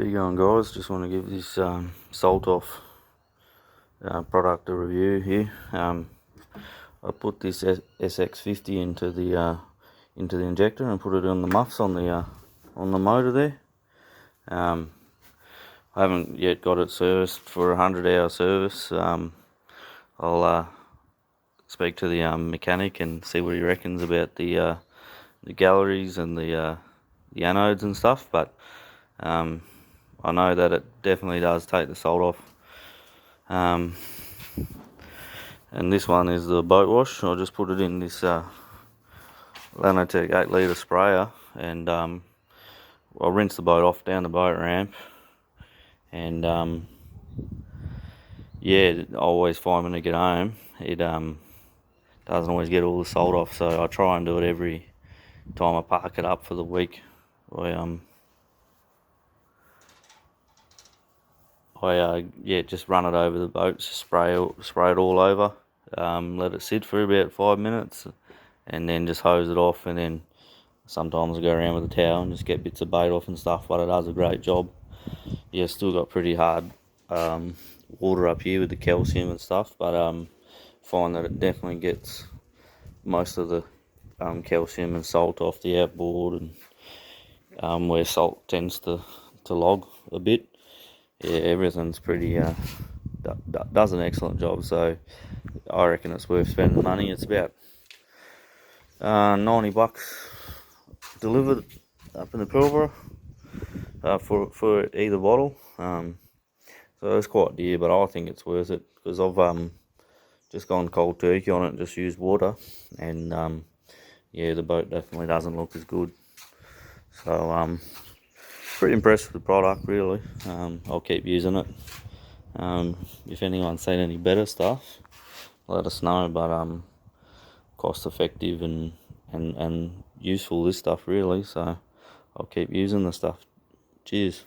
How you going, guys? Just want to give this Salt Off product a review here. I put this SX50 into the injector and put it on the muffs on the motor there. I haven't yet got it serviced for a 100-hour service. I'll speak to the mechanic and see what he reckons about the galleries and the anodes and stuff, but I know that it definitely does take the salt off. And this one is the boat wash. I just put it in this Lanotech 8-litre sprayer, and I'll rinse the boat off down the boat ramp. And yeah, I always find when I get home, it doesn't always get all the salt off, so I try and do it every time I park it up for the week. I just run it over the boat, spray it all over, let it sit for about 5 minutes, and then just hose it off. And then sometimes I go around with a towel and just get bits of bait off and stuff, but it does a great job. Yeah, still got pretty hard water up here with the calcium and stuff, but find that it definitely gets most of the calcium and salt off the outboard, and where salt tends to log a bit. Yeah, everything's pretty does an excellent job, so I reckon it's worth spending the money. It's about $90 delivered up in the Pilbara for either bottle. So it's quite dear, but I think it's worth it because I've just gone cold turkey on it and just used water, and yeah, the boat definitely doesn't look as good. So pretty impressed with the product, really. I'll keep using it. If anyone's seen any better stuff, let us know. But cost effective and useful, this stuff, really. So I'll keep using the stuff. Cheers.